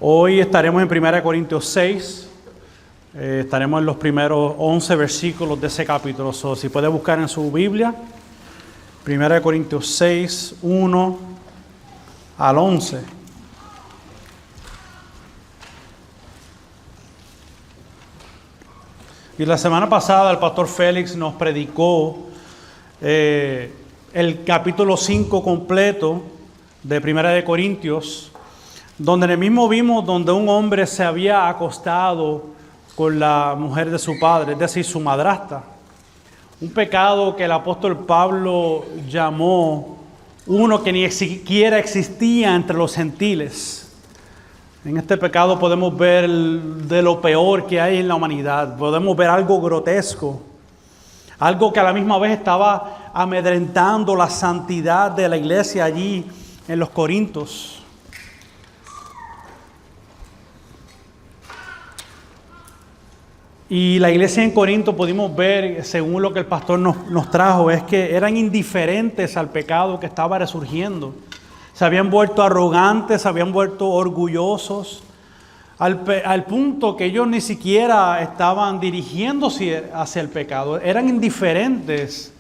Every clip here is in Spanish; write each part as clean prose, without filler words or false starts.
Hoy estaremos en 1 Corintios 6, estaremos en los primeros 11 versículos de ese capítulo. Si puede buscar en su Biblia, 1 Corintios 6, 1 al 11. Y la semana pasada el pastor Félix nos predicó el capítulo 5 completo de 1 Corintios, donde en el mismo vimos donde un hombre se había acostado con la mujer de su padre, es decir, su madrastra. Un pecado que el apóstol Pablo llamó uno que ni siquiera existía entre los gentiles. En este pecado podemos ver de lo peor que hay en la humanidad. Podemos ver algo grotesco, algo que a la misma vez estaba amedrentando la santidad de la iglesia allí en los Corintios. Y la iglesia en Corinto pudimos ver, según lo que el pastor nos trajo, es que eran indiferentes al pecado que estaba resurgiendo. Se habían vuelto arrogantes, se habían vuelto orgullosos, al punto que ellos ni siquiera estaban dirigiéndose hacia el pecado. Eran indiferentes.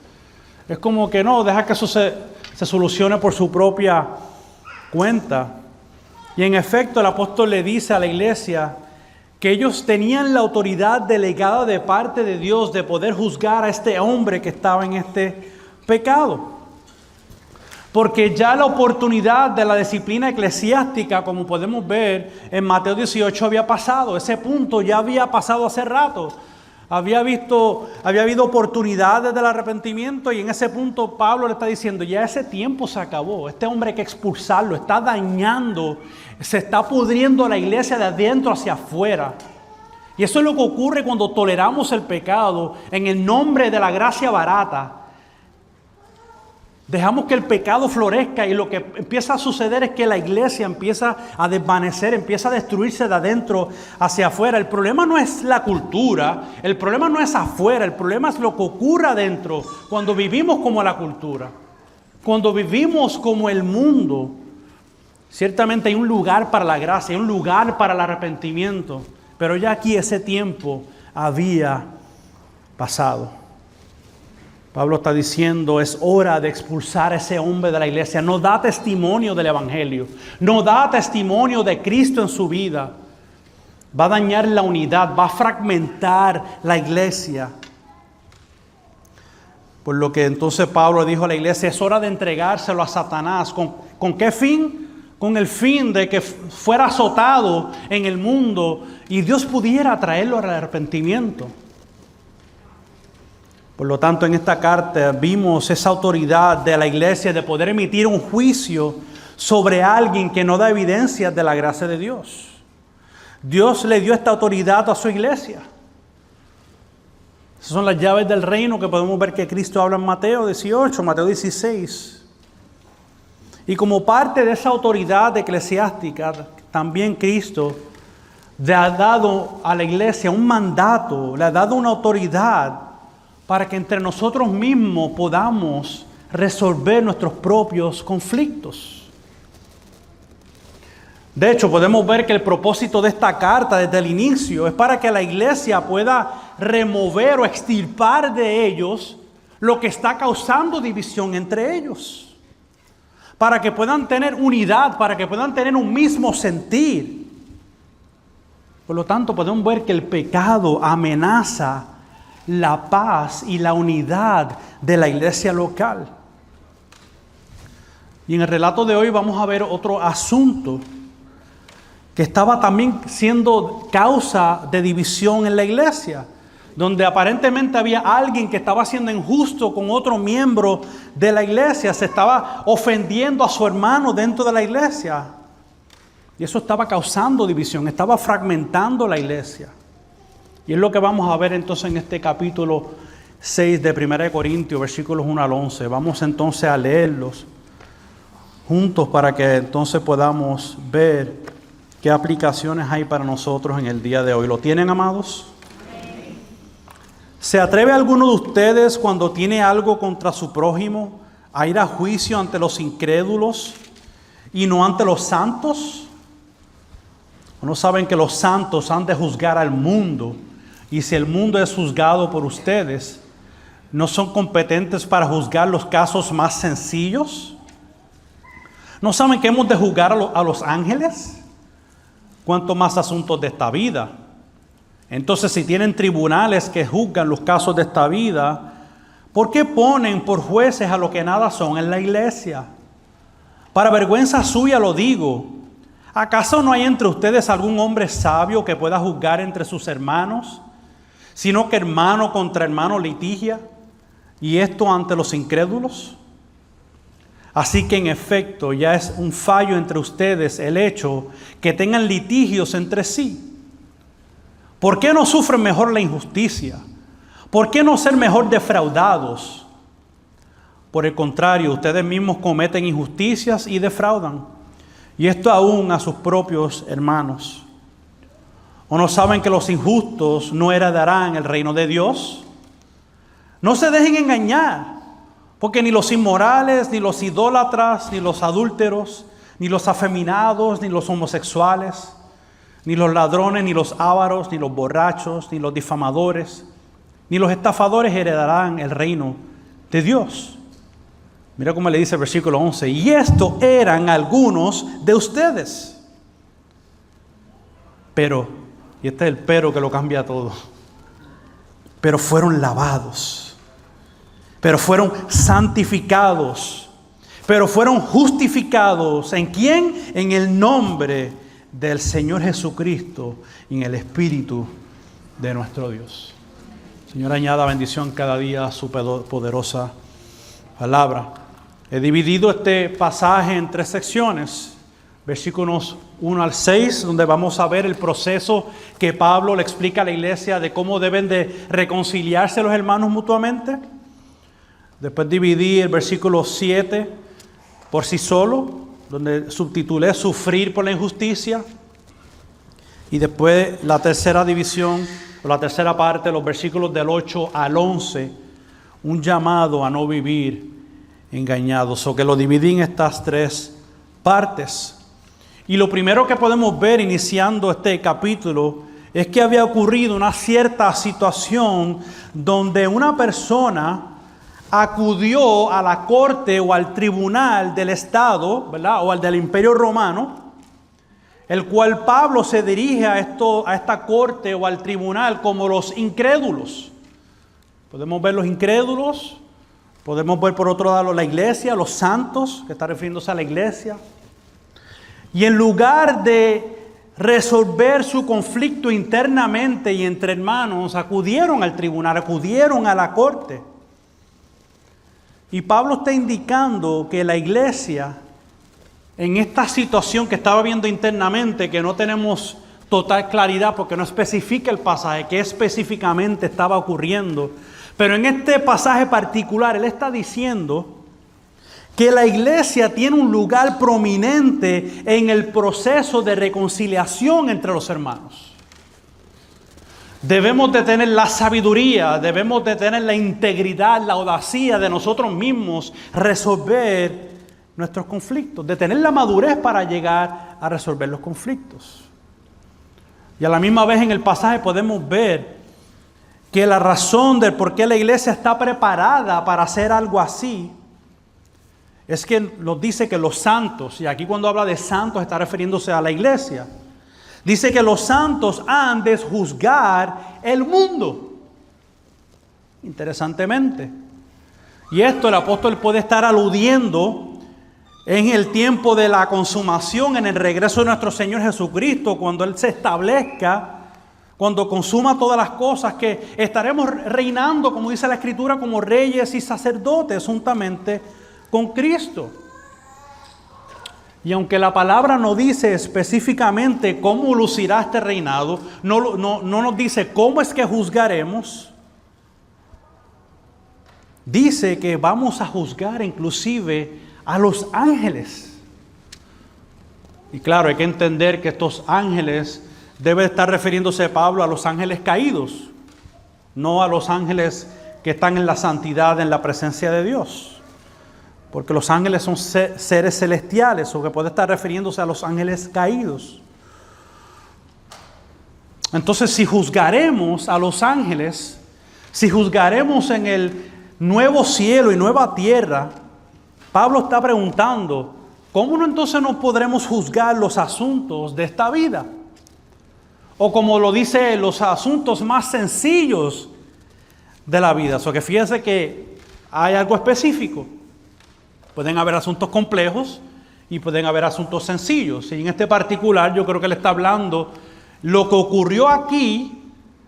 Es como que no, deja que eso se solucione por su propia cuenta. Y en efecto el apóstol le dice a la iglesia que ellos tenían la autoridad delegada de parte de Dios de poder juzgar a este hombre que estaba en este pecado. Porque ya la oportunidad de la disciplina eclesiástica, como podemos ver en Mateo 18, había pasado. Ese punto ya había pasado hace rato. Había habido oportunidades del arrepentimiento y en ese punto Pablo le está diciendo, ya ese tiempo se acabó. Este hombre hay que expulsarlo, está dañando, se está pudriendo la iglesia de adentro hacia afuera. Y eso es lo que ocurre cuando toleramos el pecado en el nombre de la gracia barata. Dejamos que el pecado florezca y lo que empieza a suceder es que la iglesia empieza a desvanecer, empieza a destruirse de adentro hacia afuera. El problema no es la cultura, el problema no es afuera, el problema es lo que ocurre adentro cuando vivimos como la cultura, cuando vivimos como el mundo. Ciertamente hay un lugar para la gracia, hay un lugar para el arrepentimiento, pero ya aquí ese tiempo había pasado. Pablo está diciendo, es hora de expulsar a ese hombre de la iglesia. No da testimonio del evangelio, no da testimonio de Cristo en su vida. Va a dañar la unidad, va a fragmentar la iglesia. Por lo que entonces Pablo dijo a la iglesia, es hora de entregárselo a Satanás. ¿Con qué fin? Con el fin de que fuera azotado en el mundo y Dios pudiera traerlo al arrepentimiento. Por lo tanto, en esta carta vimos esa autoridad de la iglesia de poder emitir un juicio sobre alguien que no da evidencias de la gracia de Dios. Dios le dio esta autoridad a su iglesia. Esas son las llaves del reino que podemos ver que Cristo habla en Mateo 18, Mateo 16. Y como parte de esa autoridad eclesiástica, también Cristo le ha dado a la iglesia un mandato, le ha dado una autoridad para que entre nosotros mismos podamos resolver nuestros propios conflictos. De hecho, podemos ver que el propósito de esta carta desde el inicio es para que la iglesia pueda remover o extirpar de ellos lo que está causando división entre ellos. Para que puedan tener unidad, para que puedan tener un mismo sentir. Por lo tanto, podemos ver que el pecado amenaza la paz y la unidad de la iglesia local. Y en el relato de hoy vamos a ver otro asunto que estaba también siendo causa de división en la iglesia, donde aparentemente había alguien que estaba siendo injusto con otro miembro de la iglesia, se estaba ofendiendo a su hermano dentro de la iglesia. Y eso estaba causando división, estaba fragmentando la iglesia. Y es lo que vamos a ver entonces en este capítulo 6 de 1 Corintios, versículos 1 al 11. Vamos entonces a leerlos juntos para que entonces podamos ver qué aplicaciones hay para nosotros en el día de hoy. ¿Lo tienen, amados? ¿Se atreve alguno de ustedes cuando tiene algo contra su prójimo a ir a juicio ante los incrédulos y no ante los santos? ¿O no saben que los santos han de juzgar al mundo? Y si el mundo es juzgado por ustedes, ¿no son competentes para juzgar los casos más sencillos? ¿No saben que hemos de juzgar a los ángeles? ¿Cuánto más asuntos de esta vida? Entonces, si tienen tribunales que juzgan los casos de esta vida, ¿por qué ponen por jueces a los que nada son en la iglesia? Para vergüenza suya lo digo. ¿Acaso no hay entre ustedes algún hombre sabio que pueda juzgar entre sus hermanos? Sino que hermano contra hermano litigia, y esto ante los incrédulos. Así que en efecto ya es un fallo entre ustedes el hecho que tengan litigios entre sí. ¿Por qué no sufren mejor la injusticia? ¿Por qué no ser mejor defraudados? Por el contrario, ustedes mismos cometen injusticias y defraudan, y esto aún a sus propios hermanos. ¿O no saben que los injustos no heredarán el reino de Dios? No se dejen engañar, porque ni los inmorales, ni los idólatras, ni los adúlteros, ni los afeminados, ni los homosexuales, ni los ladrones, ni los ávaros, ni los borrachos, ni los difamadores, ni los estafadores heredarán el reino de Dios. Mira cómo le dice el versículo 11. Y estos eran algunos de ustedes. Pero, y este es el pero que lo cambia todo. Pero fueron lavados. Pero fueron santificados. Pero fueron justificados. ¿En quién? En el nombre del Señor Jesucristo y en el Espíritu de nuestro Dios. Señor, añada bendición cada día a su poderosa palabra. He dividido este pasaje en 3 secciones, versículos 1 al 6, donde vamos a ver el proceso que Pablo le explica a la iglesia de cómo deben de reconciliarse los hermanos mutuamente. Después dividí el versículo 7 por sí solo, donde subtitulé Sufrir por la injusticia. Y después la tercera división, o la tercera parte, los versículos del 8 al 11, un llamado a no vivir engañados, o que lo dividí en estas 3 partes. Y lo primero que podemos ver iniciando este capítulo es que había ocurrido una cierta situación donde una persona acudió a la corte o al tribunal del Estado, ¿verdad? O al del Imperio Romano, el cual Pablo se dirige a esta corte o al tribunal como los incrédulos. Podemos ver los incrédulos, podemos ver por otro lado la iglesia, los santos, que está refiriéndose a la iglesia. Y en lugar de resolver su conflicto internamente y entre hermanos, acudieron al tribunal, acudieron a la corte. Y Pablo está indicando que la iglesia, en esta situación que estaba viendo internamente, que no tenemos total claridad porque no especifica el pasaje, qué específicamente estaba ocurriendo, pero en este pasaje particular él está diciendo que la iglesia tiene un lugar prominente en el proceso de reconciliación entre los hermanos. Debemos de tener la sabiduría, debemos de tener la integridad, la audacia de nosotros mismos resolver nuestros conflictos, de tener la madurez para llegar a resolver los conflictos. Y a la misma vez en el pasaje podemos ver que la razón del por qué la iglesia está preparada para hacer algo así es que nos dice que los santos, y aquí cuando habla de santos está refiriéndose a la iglesia, dice que los santos han de juzgar el mundo. Interesantemente. Y esto el apóstol puede estar aludiendo en el tiempo de la consumación, en el regreso de nuestro Señor Jesucristo, cuando Él se establezca, cuando consuma todas las cosas, que estaremos reinando, como dice la Escritura, como reyes y sacerdotes juntamente con Cristo. Y aunque la palabra no dice específicamente cómo lucirá este reinado, no nos dice cómo es que juzgaremos, dice que vamos a juzgar inclusive a los ángeles. Y claro, hay que entender que estos ángeles debe estar refiriéndose Pablo a los ángeles caídos, no a los ángeles que están en la santidad, en la presencia de Dios. Porque los ángeles son seres celestiales, o que puede estar refiriéndose a los ángeles caídos. Entonces, si juzgaremos a los ángeles, si juzgaremos en el nuevo cielo y nueva tierra, Pablo está preguntando, ¿cómo entonces no podremos juzgar los asuntos de esta vida? O como lo dice, los asuntos más sencillos de la vida. O sea, que fíjense que hay algo específico. Pueden haber asuntos complejos y pueden haber asuntos sencillos. Y en este particular yo creo que le está hablando, lo que ocurrió aquí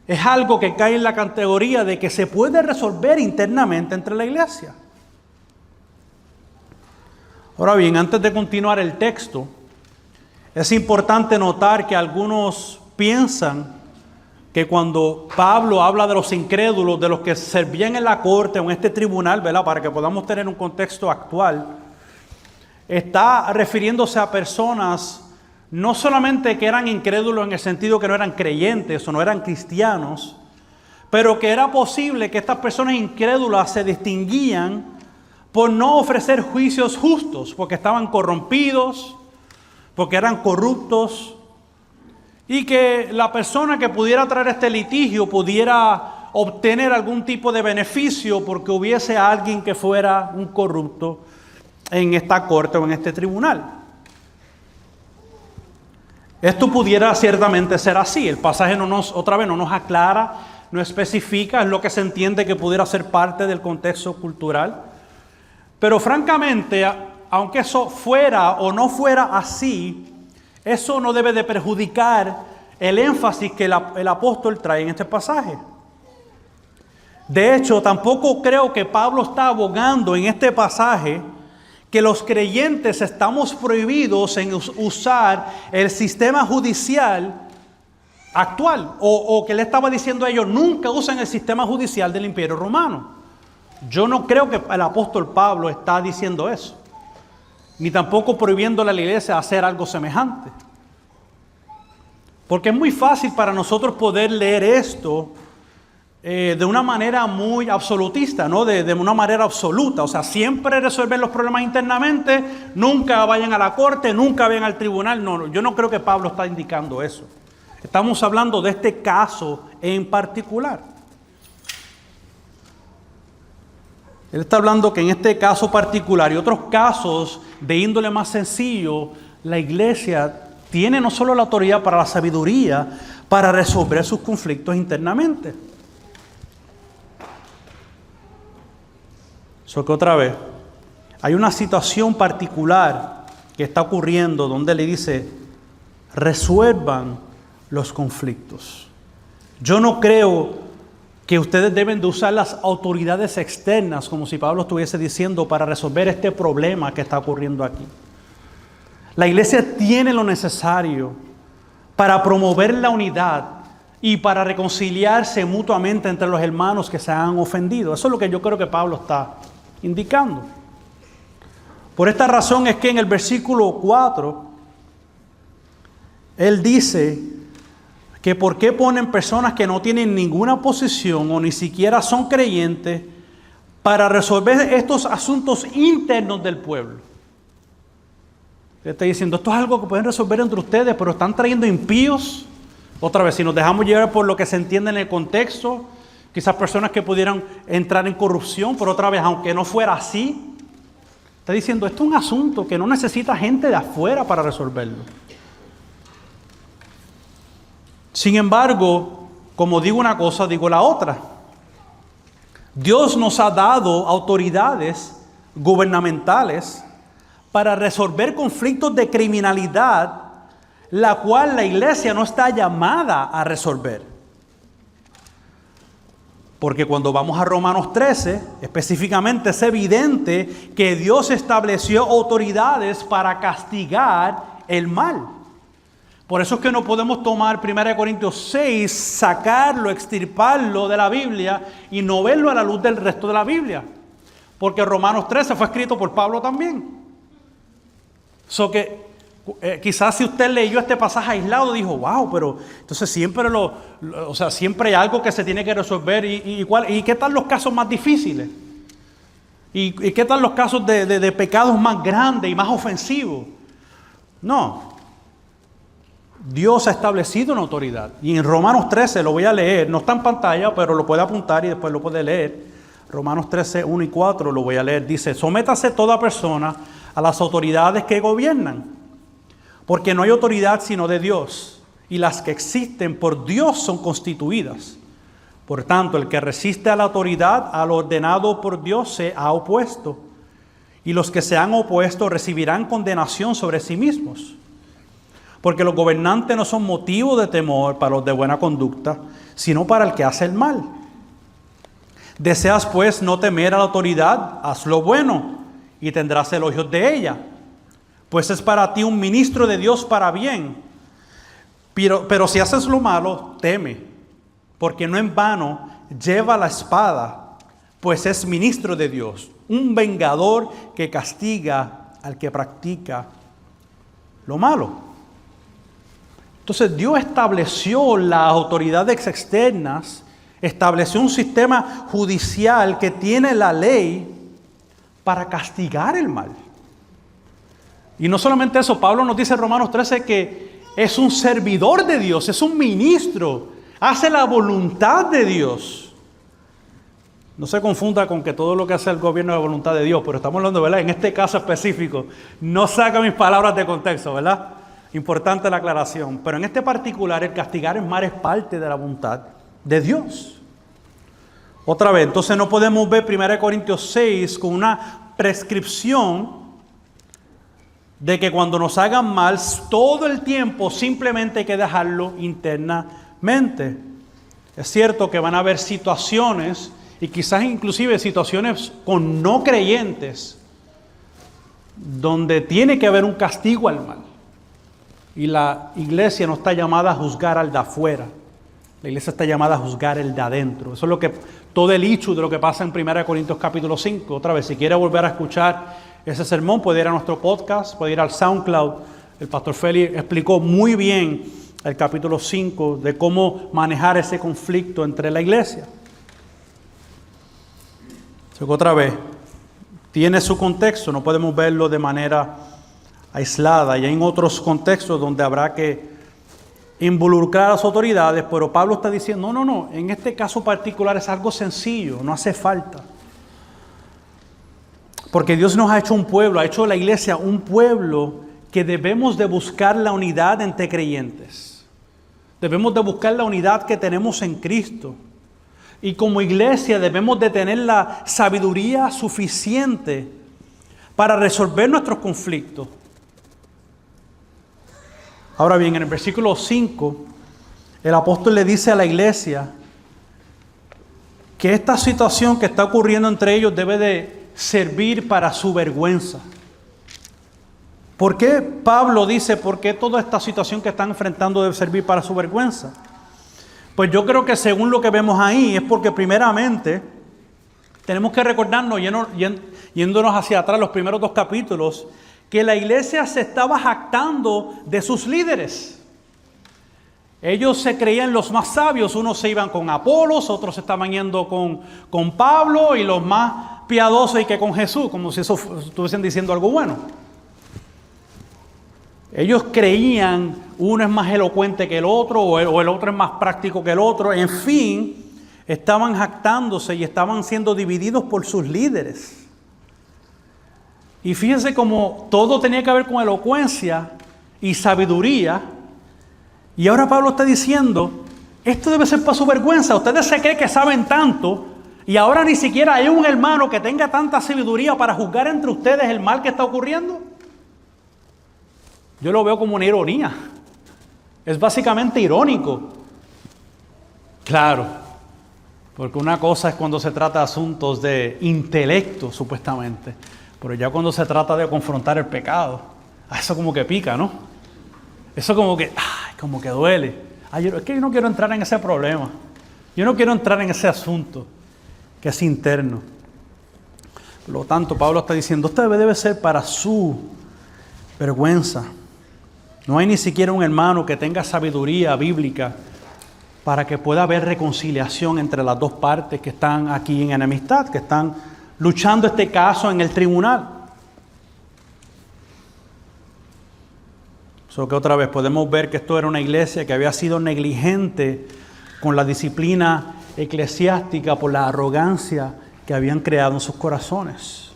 es algo que cae en la categoría de que se puede resolver internamente entre la iglesia. Ahora bien, antes de continuar el texto, es importante notar que algunos piensan que cuando Pablo habla de los incrédulos, de los que servían en la corte o en este tribunal, ¿verdad?, para que podamos tener un contexto actual, está refiriéndose a personas no solamente que eran incrédulos en el sentido que no eran creyentes o no eran cristianos, pero que era posible que estas personas incrédulas se distinguían por no ofrecer juicios justos, porque estaban corrompidos, porque eran corruptos, y que la persona que pudiera traer este litigio pudiera obtener algún tipo de beneficio porque hubiese alguien que fuera un corrupto en esta corte o en este tribunal. Esto pudiera ciertamente ser así. El pasaje no nos aclara, no especifica, es lo que se entiende que pudiera ser parte del contexto cultural. Pero francamente, aunque eso fuera o no fuera así, eso no debe de perjudicar el énfasis que el apóstol trae en este pasaje. De hecho, tampoco creo que Pablo está abogando en este pasaje que los creyentes estamos prohibidos en usar el sistema judicial actual, o que le estaba diciendo a ellos, nunca usen el sistema judicial del Imperio Romano. Yo no creo que el apóstol Pablo está diciendo eso, ni tampoco prohibiéndole a la iglesia hacer algo semejante. Porque es muy fácil para nosotros poder leer esto de una manera muy absolutista, ¿no? De una manera absoluta. O sea, siempre resolver los problemas internamente, nunca vayan a la corte, nunca vayan al tribunal. No, yo no creo que Pablo está indicando eso. Estamos hablando de este caso en particular. Él está hablando que en este caso particular y otros casos de índole más sencillo, la iglesia tiene no solo la autoridad para la sabiduría, para resolver sus conflictos internamente. Eso que otra vez, hay una situación particular que está ocurriendo donde le dice, resuelvan los conflictos. Yo no creo que ustedes deben de usar las autoridades externas, como si Pablo estuviese diciendo, para resolver este problema que está ocurriendo aquí. La iglesia tiene lo necesario para promover la unidad y para reconciliarse mutuamente entre los hermanos que se han ofendido. Eso es lo que yo creo que Pablo está indicando. Por esta razón es que en el versículo 4, él dice que por qué ponen personas que no tienen ninguna posición o ni siquiera son creyentes para resolver estos asuntos internos del pueblo. Él está diciendo, esto es algo que pueden resolver entre ustedes, pero están trayendo impíos. Otra vez, si nos dejamos llevar por lo que se entiende en el contexto, quizás personas que pudieran entrar en corrupción, pero otra vez, aunque no fuera así, está diciendo, esto es un asunto que no necesita gente de afuera para resolverlo. Sin embargo, como digo una cosa, digo la otra. Dios nos ha dado autoridades gubernamentales para resolver conflictos de criminalidad, la cual la iglesia no está llamada a resolver. Porque cuando vamos a Romanos 13, específicamente es evidente que Dios estableció autoridades para castigar el mal. Por eso es que no podemos tomar 1 Corintios 6, sacarlo, extirparlo de la Biblia y no verlo a la luz del resto de la Biblia. Porque Romanos 13 fue escrito por Pablo también. Quizás si usted leyó este pasaje aislado, dijo, wow, pero entonces siempre siempre hay algo que se tiene que resolver. ¿Y qué tal los casos más difíciles? ¿Y qué tal los casos de pecados más grandes y más ofensivos? No. Dios ha establecido una autoridad. Y en Romanos 13, lo voy a leer, no está en pantalla, pero lo puede apuntar y después lo puede leer. Romanos 13, 1 y 4 lo voy a leer. Dice, sométase toda persona a las autoridades que gobiernan, porque no hay autoridad sino de Dios, y las que existen por Dios son constituidas. Por tanto, el que resiste a la autoridad, a lo ordenado por Dios, se ha opuesto, y los que se han opuesto recibirán condenación sobre sí mismos. Porque los gobernantes no son motivo de temor para los de buena conducta, sino para el que hace el mal. Deseas pues no temer a la autoridad, haz lo bueno, y tendrás elogios de ella, pues es para ti un ministro de Dios para bien. Pero si haces lo malo, teme, porque no en vano lleva la espada, pues es ministro de Dios, un vengador que castiga al que practica lo malo. Entonces Dios estableció las autoridades externas, estableció un sistema judicial que tiene la ley para castigar el mal. Y no solamente eso, Pablo nos dice en Romanos 13 que es un servidor de Dios, es un ministro, hace la voluntad de Dios. No se confunda con que todo lo que hace el gobierno es la voluntad de Dios, pero estamos hablando, ¿verdad? En este caso específico, no saca mis palabras de contexto, ¿verdad? Importante la aclaración. Pero en este particular, el castigar el mal es parte de la voluntad de Dios. Otra vez, entonces no podemos ver 1 Corintios 6 con una prescripción de que cuando nos hagan mal, todo el tiempo simplemente hay que dejarlo internamente. Es cierto que van a haber situaciones, y quizás inclusive situaciones con no creyentes, donde tiene que haber un castigo al mal. Y la iglesia no está llamada a juzgar al de afuera. La iglesia está llamada a juzgar el de adentro. Eso es lo que, todo el hecho de lo que pasa en 1 Corintios capítulo 5. Otra vez, si quiere volver a escuchar ese sermón, puede ir a nuestro podcast, puede ir al SoundCloud. El pastor Félix explicó muy bien el capítulo 5 de cómo manejar ese conflicto entre la iglesia. Otra vez, tiene su contexto, no podemos verlo de manera aislada, y hay en otros contextos donde habrá que involucrar a las autoridades, pero Pablo está diciendo, no, en este caso particular es algo sencillo, no hace falta. Porque Dios nos ha hecho un pueblo, ha hecho la iglesia un pueblo que debemos de buscar la unidad entre creyentes. Debemos de buscar la unidad que tenemos en Cristo. Y como iglesia debemos de tener la sabiduría suficiente para resolver nuestros conflictos. Ahora bien, en el versículo 5, el apóstol le dice a la iglesia que esta situación que está ocurriendo entre ellos debe de servir para su vergüenza. ¿Por qué Pablo dice, por qué toda esta situación que están enfrentando debe servir para su vergüenza? Pues yo creo que según lo que vemos ahí, es porque primeramente tenemos que recordarnos, yéndonos hacia atrás los primeros 2 capítulos, que la iglesia se estaba jactando de sus líderes. Ellos se creían los más sabios, unos se iban con Apolos, otros estaban yendo con Pablo, y los más piadosos y que con Jesús, como si eso estuviesen diciendo algo bueno. Ellos creían, uno es más elocuente que el otro, o el otro es más práctico que el otro, en fin, estaban jactándose y estaban siendo divididos por sus líderes. Y fíjense cómo todo tenía que ver con elocuencia y sabiduría. Y ahora Pablo está diciendo, esto debe ser para su vergüenza. Ustedes se creen que saben tanto y ahora ni siquiera hay un hermano que tenga tanta sabiduría para juzgar entre ustedes el mal que está ocurriendo. Yo lo veo como una ironía. Es básicamente irónico. Claro, porque una cosa es cuando se trata de asuntos de intelecto, supuestamente. Pero ya cuando se trata de confrontar el pecado, eso como que pica, ¿no? Eso como que duele. Es que yo no quiero entrar en ese problema. Yo no quiero entrar en ese asunto que es interno. Por lo tanto, Pablo está diciendo, esto debe ser para su vergüenza. No hay ni siquiera un hermano que tenga sabiduría bíblica para que pueda haber reconciliación entre las dos partes que están aquí en enemistad, que están luchando este caso en el tribunal. Solo que otra vez podemos ver que esto era una iglesia que había sido negligente con la disciplina eclesiástica por la arrogancia que habían creado en sus corazones.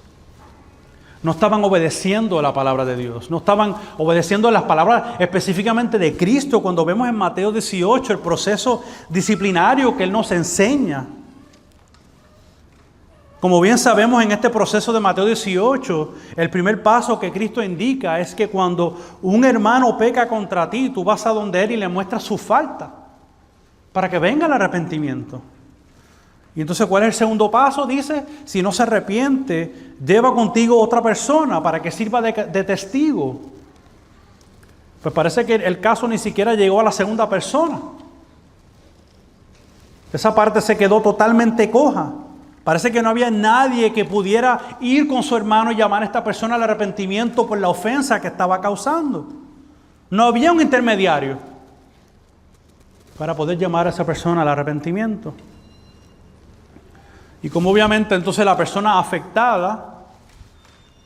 No estaban obedeciendo a la palabra de Dios, no estaban obedeciendo a las palabras específicamente de Cristo. Cuando vemos en Mateo 18 el proceso disciplinario que Él nos enseña. Como bien sabemos, en este proceso de Mateo 18, el primer paso que Cristo indica es que cuando un hermano peca contra ti, tú vas a donde él y le muestras su falta para que venga el arrepentimiento. Y entonces, ¿cuál es el segundo paso? Dice, si no se arrepiente, lleva contigo otra persona para que sirva de testigo. Pues parece que el caso ni siquiera llegó a la segunda persona. Esa parte se quedó totalmente coja. Parece que no había nadie que pudiera ir con su hermano y llamar a esta persona al arrepentimiento por la ofensa que estaba causando. No había un intermediario para poder llamar a esa persona al arrepentimiento. Y como obviamente entonces la persona afectada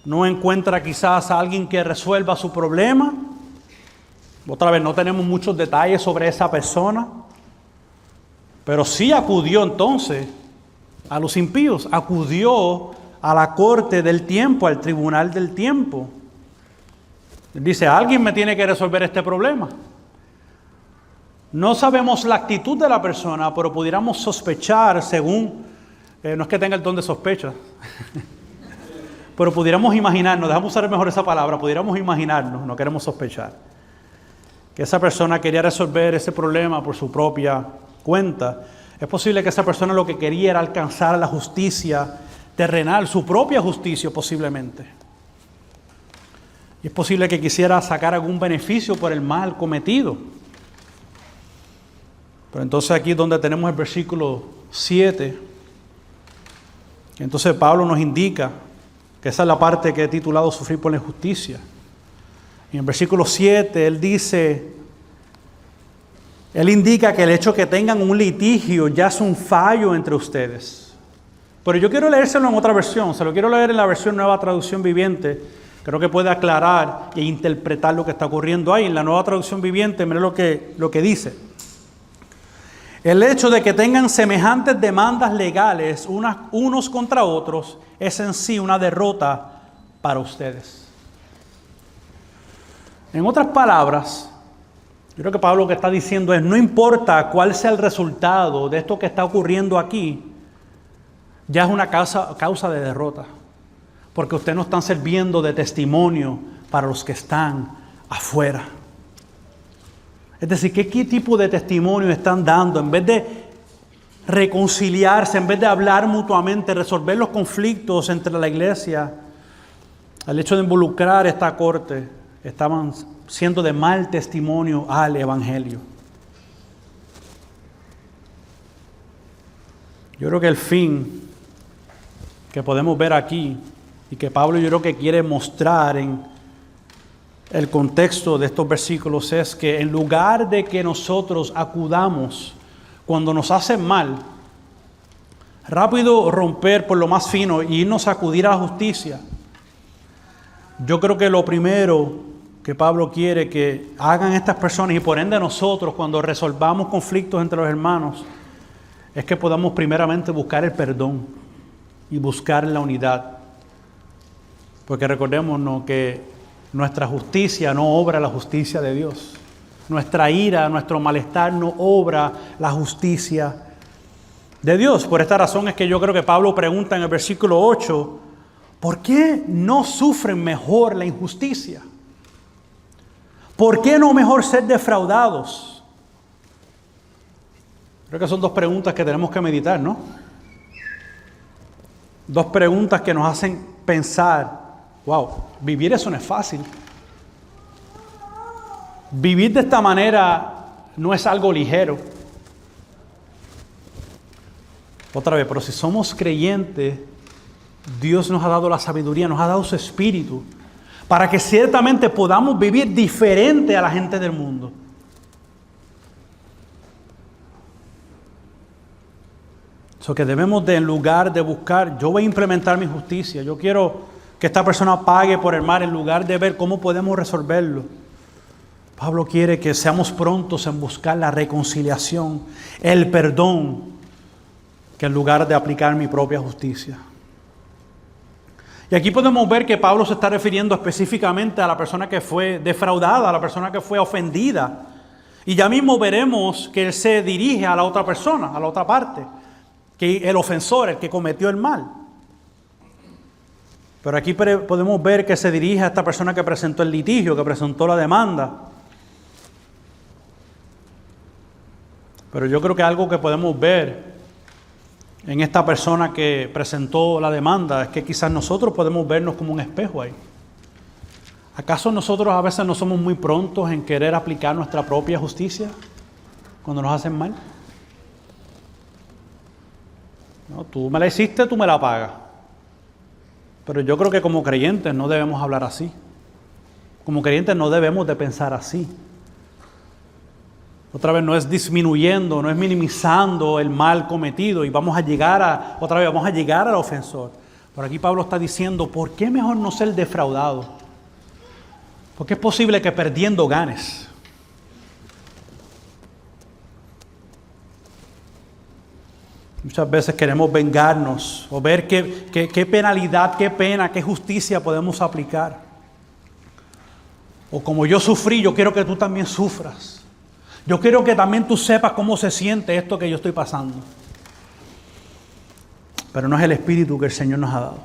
no encuentra quizás a alguien que resuelva su problema. Otra vez, no tenemos muchos detalles sobre esa persona. Pero sí acudió entonces a los impíos. Acudió a la corte del tiempo, al tribunal del tiempo. Dice, alguien me tiene que resolver este problema. No sabemos la actitud de la persona, pero pudiéramos sospechar según... no es que tenga el don de sospecha, pero pudiéramos imaginarnos, dejamos usar mejor esa palabra, pudiéramos imaginarnos, no queremos sospechar, que esa persona quería resolver ese problema por su propia cuenta. Es posible que esa persona lo que quería era alcanzar la justicia terrenal, su propia justicia posiblemente. Y es posible que quisiera sacar algún beneficio por el mal cometido. Pero entonces aquí es donde tenemos el versículo 7, entonces Pablo nos indica que esa es la parte que he titulado Sufrir por la injusticia. Y en el versículo 7 él indica que el hecho que tengan un litigio ya es un fallo entre ustedes. Pero yo quiero leérselo en otra versión, se lo quiero leer en la versión Nueva Traducción Viviente. Creo que puede aclarar e interpretar lo que está ocurriendo ahí. En la Nueva Traducción Viviente, miren lo que dice. El hecho de que tengan semejantes demandas legales unos contra otros es en sí una derrota para ustedes. En otras palabras, yo creo que Pablo lo que está diciendo es, no importa cuál sea el resultado de esto que está ocurriendo aquí, ya es una causa de derrota. Porque ustedes no están sirviendo de testimonio para los que están afuera. Es decir, ¿qué tipo de testimonio están dando? En vez de reconciliarse, en vez de hablar mutuamente, resolver los conflictos entre la iglesia, al hecho de involucrar esta corte, estaban siendo de mal testimonio al evangelio. Yo creo que el fin que podemos ver aquí y que Pablo yo creo que quiere mostrar en el contexto de estos versículos es que en lugar de que nosotros acudamos cuando nos hacen mal, rápido romper por lo más fino y irnos a acudir a la justicia, yo creo que lo primero que Pablo quiere que hagan estas personas y por ende nosotros cuando resolvamos conflictos entre los hermanos es que podamos primeramente buscar el perdón y buscar la unidad. Porque recordémonos que nuestra justicia no obra la justicia de Dios. Nuestra ira, nuestro malestar no obra la justicia de Dios. Por esta razón es que yo creo que Pablo pregunta en el versículo 8, ¿por qué no sufren mejor la injusticia? ¿Por qué no mejor ser defraudados? Creo que son dos preguntas que tenemos que meditar, ¿no? Dos preguntas que nos hacen pensar. Wow, vivir eso no es fácil. Vivir de esta manera no es algo ligero. Otra vez, pero si somos creyentes, Dios nos ha dado la sabiduría, nos ha dado su espíritu, para que ciertamente podamos vivir diferente a la gente del mundo. So que debemos de, en lugar de buscar, yo voy a implementar mi justicia, yo quiero que esta persona pague por el mal, en lugar de ver cómo podemos resolverlo. Pablo quiere que seamos prontos en buscar la reconciliación, el perdón, que en lugar de aplicar mi propia justicia. Y aquí podemos ver que Pablo se está refiriendo específicamente a la persona que fue defraudada, a la persona que fue ofendida. Y ya mismo veremos que él se dirige a la otra persona, a la otra parte, que el ofensor, el que cometió el mal. Pero aquí podemos ver que se dirige a esta persona que presentó el litigio, que presentó la demanda. Pero yo creo que algo que podemos ver en esta persona que presentó la demanda es que quizás nosotros podemos vernos como un espejo ahí. ¿Acaso nosotros a veces no somos muy prontos en querer aplicar nuestra propia justicia cuando nos hacen mal? No, tú me la hiciste, tú me la pagas. Pero yo creo que como creyentes no debemos hablar así. Como creyentes no debemos de pensar así. Otra vez no es disminuyendo, no es minimizando el mal cometido y vamos a llegar al ofensor. Por aquí Pablo está diciendo, ¿por qué mejor no ser defraudado? Porque es posible que perdiendo ganes. Muchas veces queremos vengarnos o ver qué penalidad, qué pena, qué justicia podemos aplicar. O como yo sufrí, yo quiero que tú también sufras. Yo quiero que también tú sepas cómo se siente esto que yo estoy pasando. Pero no es el espíritu que el Señor nos ha dado.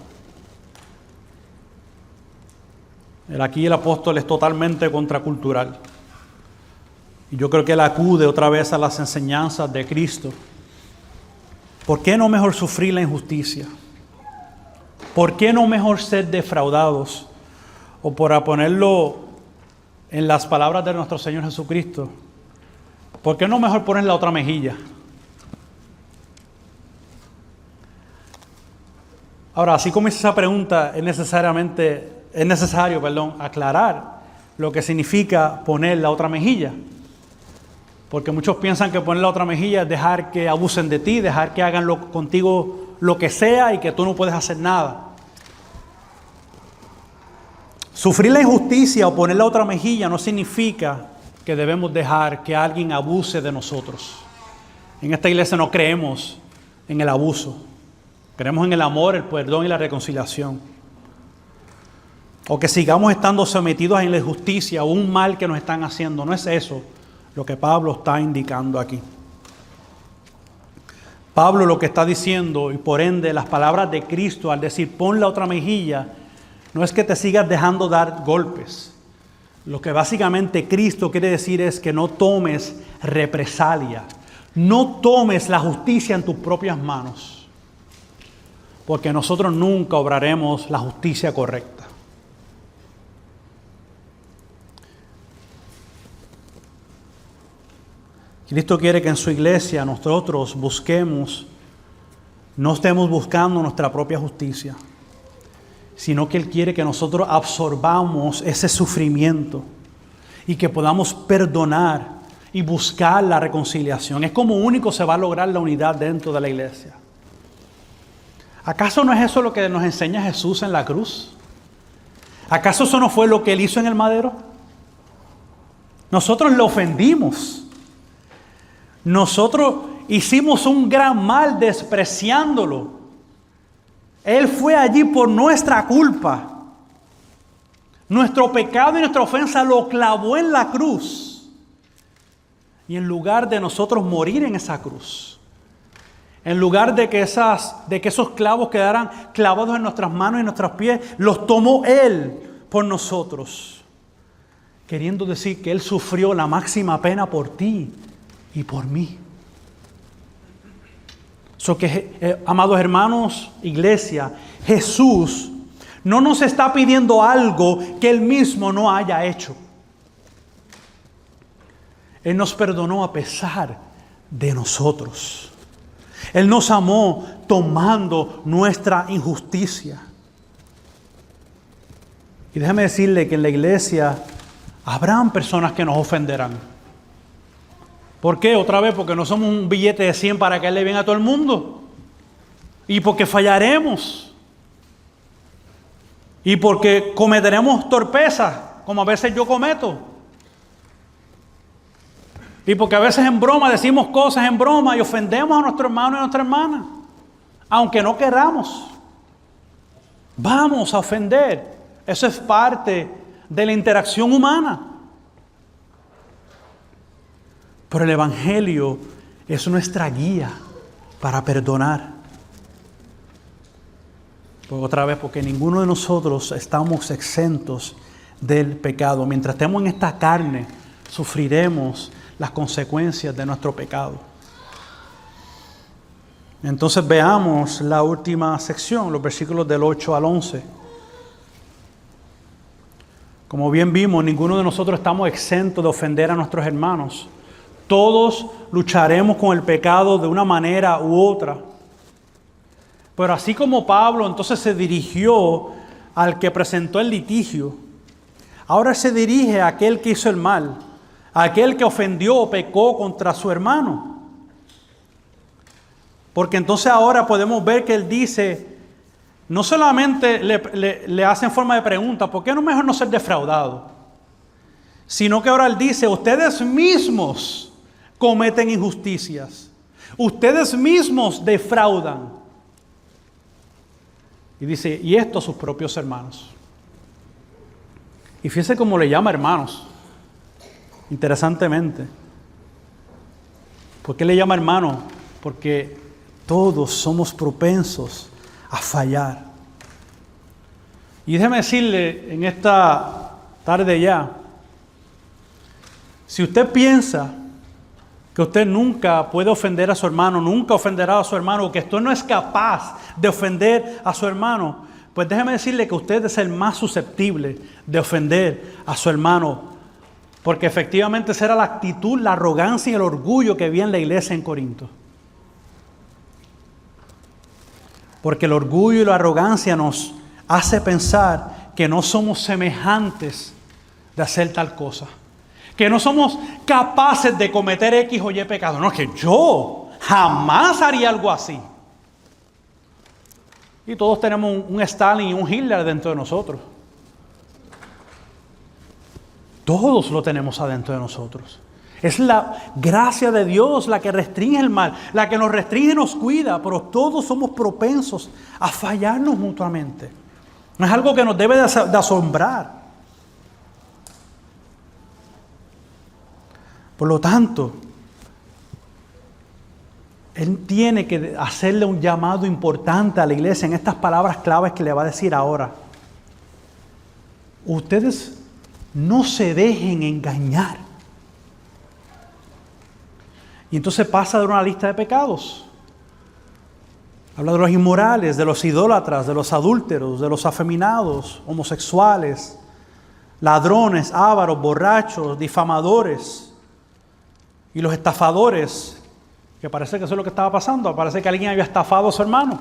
Aquí el apóstol es totalmente contracultural. Y yo creo que él acude otra vez a las enseñanzas de Cristo. ¿Por qué no mejor sufrir la injusticia? ¿Por qué no mejor ser defraudados? O para ponerlo en las palabras de nuestro Señor Jesucristo, ¿por qué no mejor poner la otra mejilla? Ahora, así como esa pregunta es necesario aclarar lo que significa poner la otra mejilla. Porque muchos piensan que poner la otra mejilla es dejar que abusen de ti, dejar que hagan contigo lo que sea y que tú no puedes hacer nada. Sufrir la injusticia o poner la otra mejilla no significa que debemos dejar que alguien abuse de nosotros. En esta iglesia no creemos en el abuso. Creemos en el amor, el perdón y la reconciliación. O que sigamos estando sometidos a la injusticia o un mal que nos están haciendo. No es eso lo que Pablo está indicando aquí. Pablo lo que está diciendo, y por ende las palabras de Cristo al decir pon la otra mejilla, no es que te sigas dejando dar golpes. Lo que básicamente Cristo quiere decir es que no tomes represalia, no tomes la justicia en tus propias manos, porque nosotros nunca obraremos la justicia correcta. Cristo quiere que en su iglesia nosotros no estemos buscando nuestra propia justicia, sino que Él quiere que nosotros absorbamos ese sufrimiento y que podamos perdonar y buscar la reconciliación. Es como único se va a lograr la unidad dentro de la iglesia. ¿Acaso no es eso lo que nos enseña Jesús en la cruz? ¿Acaso eso no fue lo que Él hizo en el madero? Nosotros le ofendimos. Nosotros hicimos un gran mal despreciándolo. Él fue allí por nuestra culpa. Nuestro pecado y nuestra ofensa lo clavó en la cruz. Y en lugar de nosotros morir en esa cruz, en lugar de que esos clavos quedaran clavados en nuestras manos y en nuestros pies, los tomó Él por nosotros. Queriendo decir que Él sufrió la máxima pena por ti y por mí. Amados hermanos, iglesia, Jesús no nos está pidiendo algo que Él mismo no haya hecho. Él nos perdonó a pesar de nosotros. Él nos amó tomando nuestra injusticia. Y déjeme decirle que en la iglesia habrán personas que nos ofenderán. ¿Por qué? Otra vez, porque no somos un billete de 100 para caerle bien a todo el mundo. Y porque fallaremos. Y porque cometeremos torpezas, como a veces yo cometo. Y porque a veces en broma decimos cosas en broma y ofendemos a nuestro hermano y a nuestra hermana, aunque no queramos. Vamos a ofender. Eso es parte de la interacción humana. Pero el Evangelio es nuestra guía para perdonar. Pues otra vez, porque ninguno de nosotros estamos exentos del pecado. Mientras estemos en esta carne, sufriremos las consecuencias de nuestro pecado. Entonces veamos la última sección, los versículos del 8 al 11. Como bien vimos, ninguno de nosotros estamos exentos de ofender a nuestros hermanos. Todos lucharemos con el pecado de una manera u otra. Pero así como Pablo entonces se dirigió al que presentó el litigio, ahora se dirige a aquel que hizo el mal, a aquel que ofendió o pecó contra su hermano. Porque entonces ahora podemos ver que él dice, no solamente le hace en forma de pregunta, ¿por qué no mejor no ser defraudado? Sino que ahora él dice, ustedes mismos cometen injusticias. Ustedes mismos defraudan. Y dice, y esto a sus propios hermanos. Y fíjese cómo le llama hermanos. Interesantemente. ¿Por qué le llama hermano? Porque todos somos propensos a fallar. Y déjeme decirle en esta tarde ya, si usted piensa que usted nunca puede ofender a su hermano, nunca ofenderá a su hermano, o que usted no es capaz de ofender a su hermano, pues déjeme decirle que usted es el más susceptible de ofender a su hermano, porque efectivamente esa era la actitud, la arrogancia y el orgullo que había en la iglesia en Corinto. Porque el orgullo y la arrogancia nos hace pensar que no somos semejantes de hacer tal cosa. Que no somos capaces de cometer X o Y pecado. No, es que yo jamás haría algo así. Y todos tenemos un Stalin y un Hitler dentro de nosotros. Todos lo tenemos adentro de nosotros. Es la gracia de Dios la que restringe el mal, la que nos restringe y nos cuida, pero todos somos propensos a fallarnos mutuamente. No es algo que nos debe de asombrar. Por lo tanto, Él tiene que hacerle un llamado importante a la iglesia en estas palabras claves que le va a decir ahora. Ustedes no se dejen engañar. Y entonces pasa de una lista de pecados. Habla de los inmorales, de los idólatras, de los adúlteros, de los afeminados, homosexuales, ladrones, ávaros, borrachos, difamadores y los estafadores, que parece que eso es lo que estaba pasando. Parece que alguien había estafado a su hermano.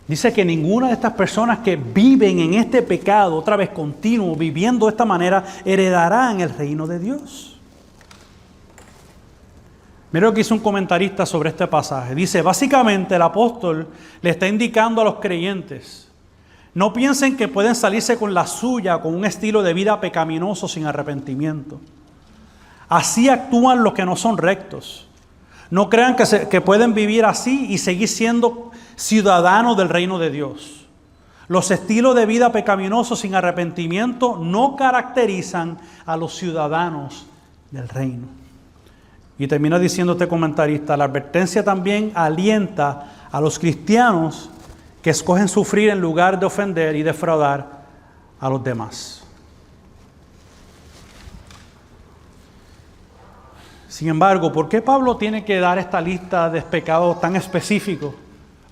Dice que ninguna de estas personas que viven en este pecado, otra vez continuo, viviendo de esta manera, heredarán el reino de Dios. Mira lo que hizo un comentarista sobre este pasaje. Dice, básicamente el apóstol le está indicando a los creyentes, no piensen que pueden salirse con la suya, con un estilo de vida pecaminoso sin arrepentimiento. Así actúan los que no son rectos. No crean que pueden vivir así y seguir siendo ciudadanos del reino de Dios. Los estilos de vida pecaminosos sin arrepentimiento no caracterizan a los ciudadanos del reino. Y termina diciendo este comentarista, la advertencia también alienta a los cristianos que escogen sufrir en lugar de ofender y defraudar a los demás. Sin embargo, ¿por qué Pablo tiene que dar esta lista de pecados tan específicos?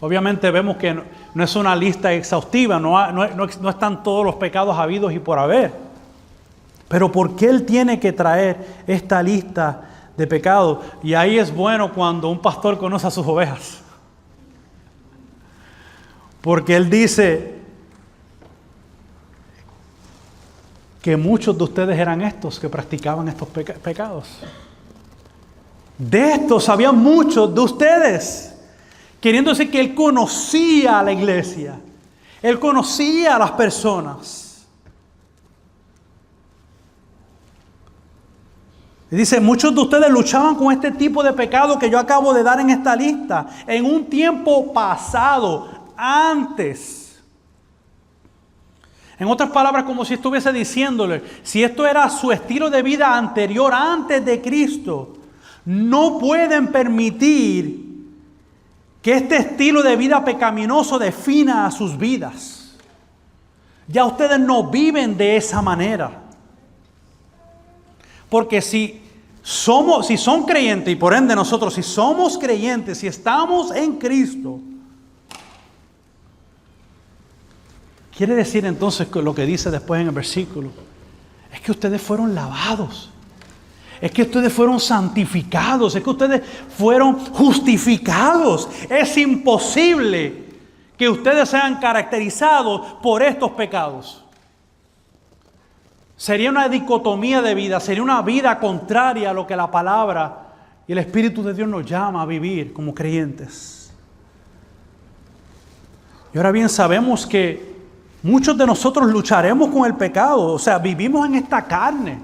Obviamente vemos que no es una lista exhaustiva, no están todos los pecados habidos y por haber. Pero ¿por qué él tiene que traer esta lista de pecados? Y ahí es bueno cuando un pastor conoce a sus ovejas. Porque él dice que muchos de ustedes eran estos que practicaban estos pecados. De estos sabían muchos de ustedes. Queriendo decir que él conocía a la iglesia. Él conocía a las personas. Y dice, muchos de ustedes luchaban con este tipo de pecado que yo acabo de dar en esta lista, en un tiempo pasado, antes. En otras palabras, como si estuviese diciéndole, si esto era su estilo de vida anterior, antes de Cristo, no pueden permitir que este estilo de vida pecaminoso defina a sus vidas. Ya ustedes no viven de esa manera. Porque si son creyentes, y por ende nosotros, si somos creyentes, si estamos en Cristo, quiere decir entonces que lo que dice después en el versículo, es que ustedes fueron lavados, es que ustedes fueron santificados, es que ustedes fueron justificados. Es imposible que ustedes sean caracterizados por estos pecados. Sería una dicotomía de vida, sería una vida contraria a lo que la palabra y el Espíritu de Dios nos llama a vivir como creyentes. Y ahora bien, sabemos que muchos de nosotros lucharemos con el pecado, o sea, vivimos en esta carne.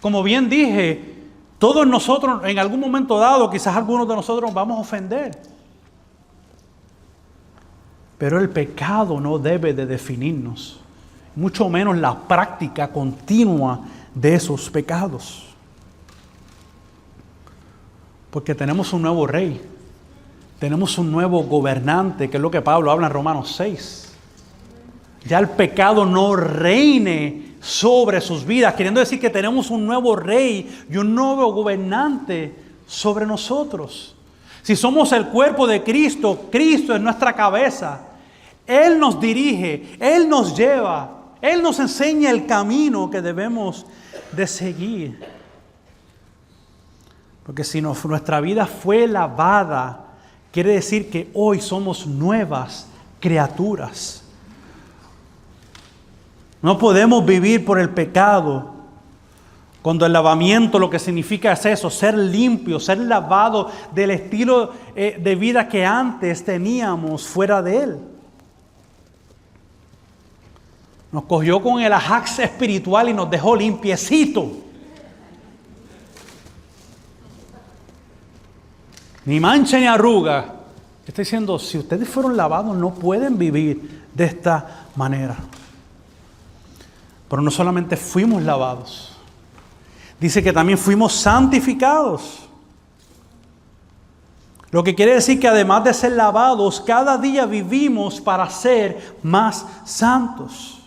Como bien dije, todos nosotros en algún momento dado, quizás algunos de nosotros nos vamos a ofender. Pero el pecado no debe de definirnos, mucho menos la práctica continua de esos pecados. Porque tenemos un nuevo rey, tenemos un nuevo gobernante, que es lo que Pablo habla en Romanos 6. Ya el pecado no reine sobre sus vidas, queriendo decir que tenemos un nuevo rey y un nuevo gobernante sobre nosotros. Si somos el cuerpo de Cristo, Cristo es nuestra cabeza. Él nos dirige, Él nos lleva, Él nos enseña el camino que debemos de seguir. Porque si nuestra vida fue lavada, quiere decir que hoy somos nuevas criaturas. No podemos vivir por el pecado, cuando el lavamiento lo que significa es eso, ser limpio, ser lavado del estilo de vida que antes teníamos fuera de Él. Nos cogió con el ajax espiritual y nos dejó limpiecito. Ni mancha ni arruga. Está diciendo, si ustedes fueron lavados, no pueden vivir de esta manera. Pero no solamente fuimos lavados, dice que también fuimos santificados. Lo que quiere decir que además de ser lavados, cada día vivimos para ser más santos.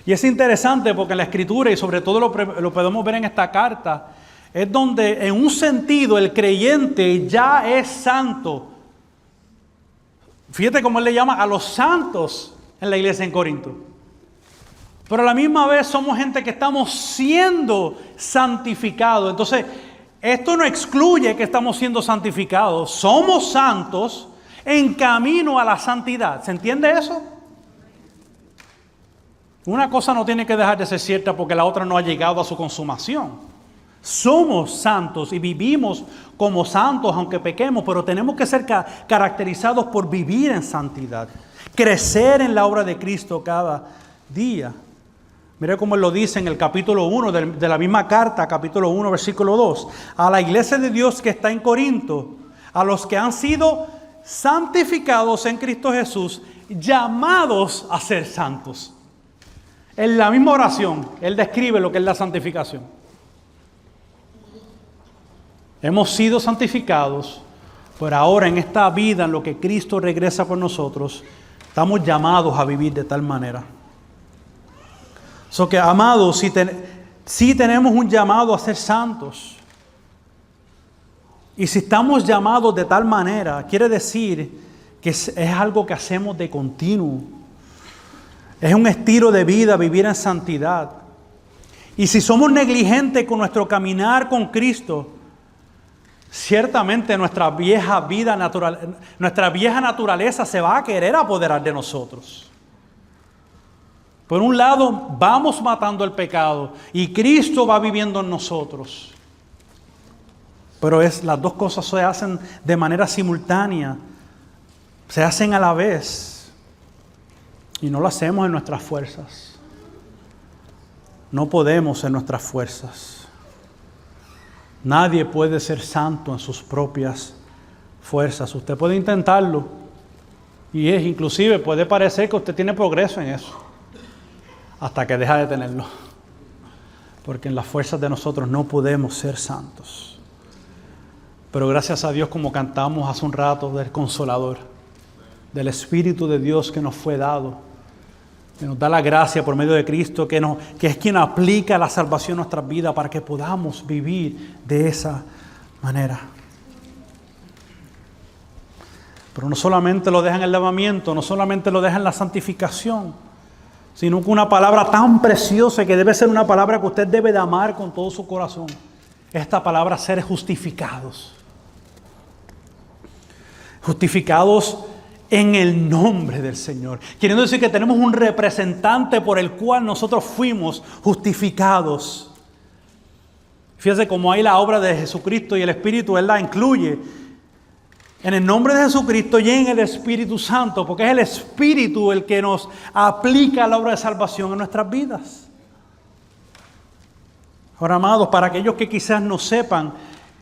Y es interesante porque en la Escritura, y sobre todo lo podemos ver en esta carta, es donde en un sentido el creyente ya es santo. Fíjate cómo él le llama a los santos en la iglesia en Corinto. Pero a la misma vez somos gente que estamos siendo santificados. Entonces, esto no excluye que estamos siendo santificados. Somos santos en camino a la santidad. ¿Se entiende eso? Una cosa no tiene que dejar de ser cierta porque la otra no ha llegado a su consumación. Somos santos y vivimos como santos aunque pequemos, pero tenemos que ser caracterizados por vivir en santidad. Crecer en la obra de Cristo cada día. Mire cómo él lo dice en el capítulo 1 de la misma carta, capítulo 1, versículo 2. A la iglesia de Dios que está en Corinto, a los que han sido santificados en Cristo Jesús, llamados a ser santos. En la misma oración, él describe lo que es la santificación. Hemos sido santificados, pero ahora en esta vida, en lo que Cristo regresa por nosotros, estamos llamados a vivir de tal manera. So que, amados, si tenemos un llamado a ser santos, y si estamos llamados de tal manera, quiere decir que es algo que hacemos de continuo. Es un estilo de vida vivir en santidad. Y si somos negligentes con nuestro caminar con Cristo, ciertamente nuestra vieja naturaleza se va a querer apoderar de nosotros. Por un lado, vamos matando el pecado y Cristo va viviendo en nosotros. Pero las dos cosas se hacen de manera simultánea, se hacen a la vez. Y no lo hacemos en nuestras fuerzas. No podemos en nuestras fuerzas. Nadie puede ser santo en sus propias fuerzas. Usted puede intentarlo y inclusive puede parecer que usted tiene progreso en eso hasta que deja de tenerlo. Porque en las fuerzas de nosotros no podemos ser santos. Pero gracias a Dios, como cantamos hace un rato, del Consolador, del Espíritu de Dios que nos fue dado, que nos da la gracia por medio de Cristo, que es quien aplica la salvación a nuestras vidas para que podamos vivir de esa manera. Pero no solamente lo deja en el lavamiento, no solamente lo deja en la santificación, sino que una palabra tan preciosa que debe ser una palabra que usted debe de amar con todo su corazón. Esta palabra, ser justificados. Justificados en el nombre del Señor. Queriendo decir que tenemos un representante por el cual nosotros fuimos justificados. Fíjese cómo ahí la obra de Jesucristo y el Espíritu, Él la incluye. En el nombre de Jesucristo y en el Espíritu Santo, porque es el Espíritu el que nos aplica la obra de salvación en nuestras vidas. Ahora, amados, para aquellos que quizás no sepan,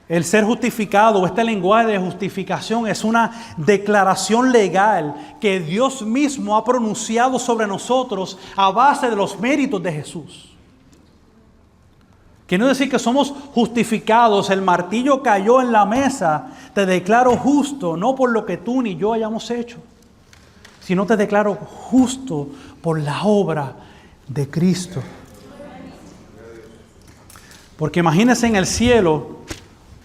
el ser justificado, este lenguaje de justificación es una declaración legal que Dios mismo ha pronunciado sobre nosotros a base de los méritos de Jesús. Quiere decir que somos justificados, el martillo cayó en la mesa, te declaro justo, no por lo que tú ni yo hayamos hecho, sino te declaro justo por la obra de Cristo. Porque imagínense en el cielo,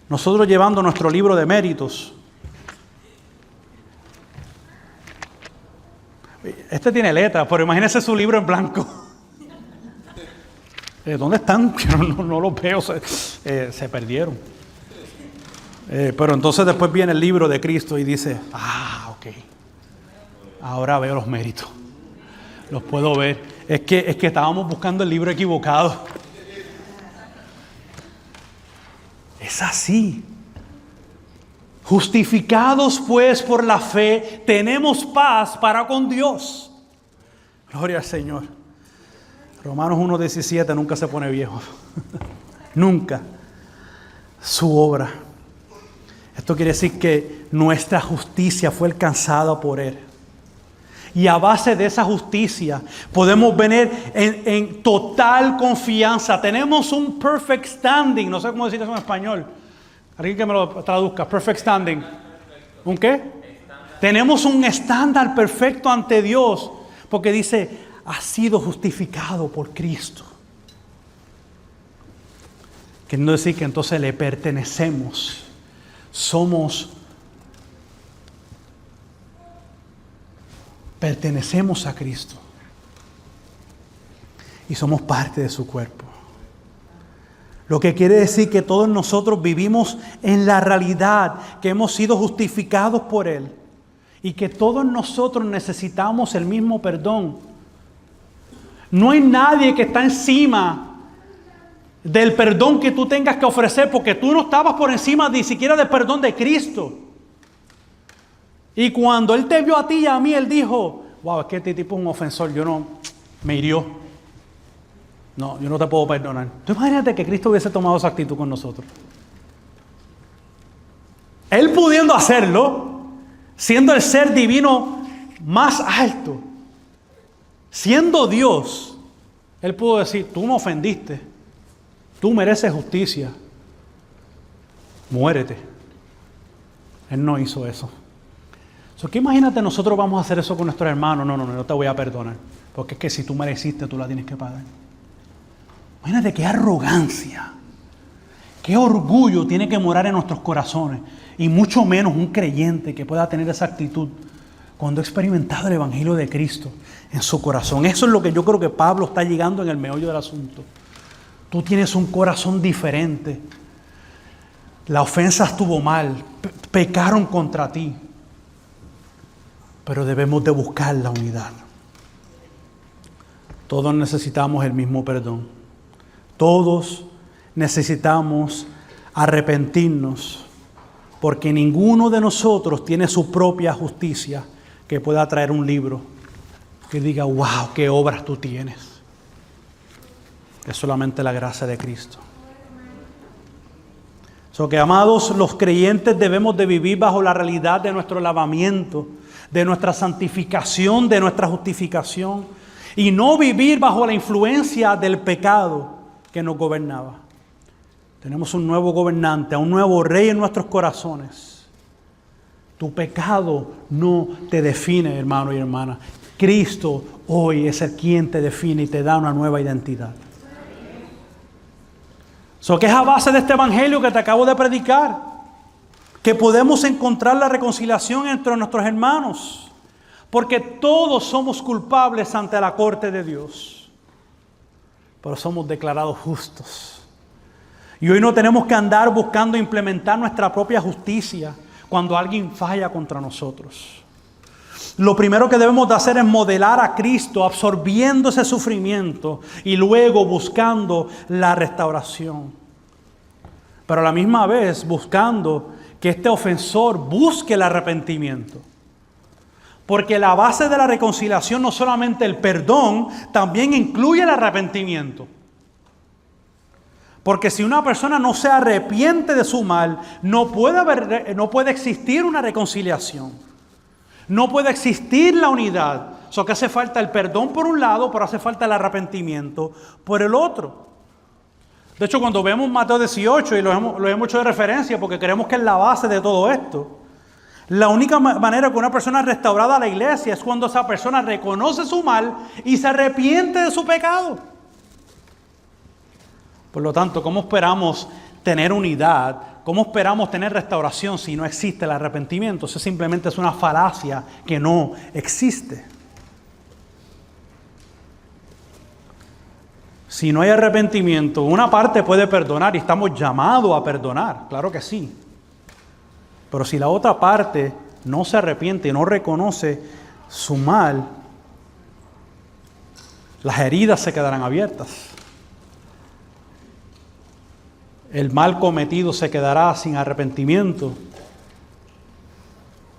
nosotros llevando nuestro libro de méritos. Este tiene letras, pero imagínense su libro en blanco. ¿Dónde están? No los veo, se perdieron. Pero entonces después viene el libro de Cristo y dice, ok, ahora veo los méritos. Los puedo ver. Es que estábamos buscando el libro equivocado. Es así. Justificados pues por la fe, tenemos paz para con Dios. Gloria al Señor. Romanos 1:17 nunca se pone viejo. Nunca. Su obra. Esto quiere decir que nuestra justicia fue alcanzada por Él. Y a base de esa justicia podemos venir en total confianza. Tenemos un perfect standing. No sé cómo decir eso en español. Alguien que me lo traduzca. Perfect standing. ¿Un qué? Tenemos un estándar perfecto ante Dios. Porque dice, ha sido justificado por Cristo. Queriendo decir que entonces le pertenecemos. Pertenecemos a Cristo. Y somos parte de su cuerpo. Lo que quiere decir que todos nosotros vivimos en la realidad que hemos sido justificados por Él. Y que todos nosotros necesitamos el mismo perdón. No hay nadie que está encima del perdón que tú tengas que ofrecer, porque tú no estabas por encima ni siquiera del perdón de Cristo. Y cuando Él te vio a ti y a mí, Él dijo, wow, es que este tipo es un ofensor, me hirió. No, yo no te puedo perdonar. Tú imagínate que Cristo hubiese tomado esa actitud con nosotros. Él pudiendo hacerlo, siendo el ser divino más alto, siendo Dios, Él pudo decir, tú me ofendiste, tú mereces justicia, muérete. Él no hizo eso. ¿Qué imagínate nosotros vamos a hacer eso con nuestros hermanos? No te voy a perdonar, porque es que si tú mereciste, tú la tienes que pagar. Imagínate qué arrogancia, qué orgullo tiene que morar en nuestros corazones, y mucho menos un creyente que pueda tener esa actitud cuando ha experimentado el Evangelio de Cristo en su corazón. Eso es lo que yo creo que Pablo está llegando en el meollo del asunto. Tú tienes un corazón diferente. La ofensa estuvo mal, pecaron contra ti, pero debemos de buscar la unidad. Todos necesitamos el mismo perdón. Todos necesitamos arrepentirnos, porque ninguno de nosotros tiene su propia justicia que pueda traer un libro que diga, wow, qué obras tú tienes. Es solamente la gracia de Cristo. So que, amados, los creyentes debemos de vivir bajo la realidad de nuestro lavamiento, de nuestra santificación, de nuestra justificación, y no vivir bajo la influencia del pecado que nos gobernaba. Tenemos un nuevo gobernante, un nuevo rey en nuestros corazones. Tu pecado no te define, hermano y hermana. Cristo hoy es el quien te define y te da una nueva identidad. ¿Qué es a base de este evangelio que te acabo de predicar? Que podemos encontrar la reconciliación entre nuestros hermanos. Porque todos somos culpables ante la corte de Dios. Pero somos declarados justos. Y hoy no tenemos que andar buscando implementar nuestra propia justicia cuando alguien falla contra nosotros. Lo primero que debemos de hacer es modelar a Cristo absorbiendo ese sufrimiento y luego buscando la restauración. Pero a la misma vez buscando que este ofensor busque el arrepentimiento. Porque la base de la reconciliación no solamente el perdón, también incluye el arrepentimiento. Porque si una persona no se arrepiente de su mal, no puede existir una reconciliación. No puede existir la unidad. Que hace falta el perdón por un lado, pero hace falta el arrepentimiento por el otro. De hecho, cuando vemos Mateo 18, y lo hemos hecho de referencia porque creemos que es la base de todo esto, la única manera que una persona es restaurada a la iglesia es cuando esa persona reconoce su mal y se arrepiente de su pecado. Por lo tanto, ¿cómo esperamos tener unidad? ¿Cómo esperamos tener restauración si no existe el arrepentimiento? Eso simplemente es una falacia que no existe. Si no hay arrepentimiento, una parte puede perdonar y estamos llamados a perdonar, claro que sí. Pero si la otra parte no se arrepiente y no reconoce su mal, las heridas se quedarán abiertas. El mal cometido se quedará sin arrepentimiento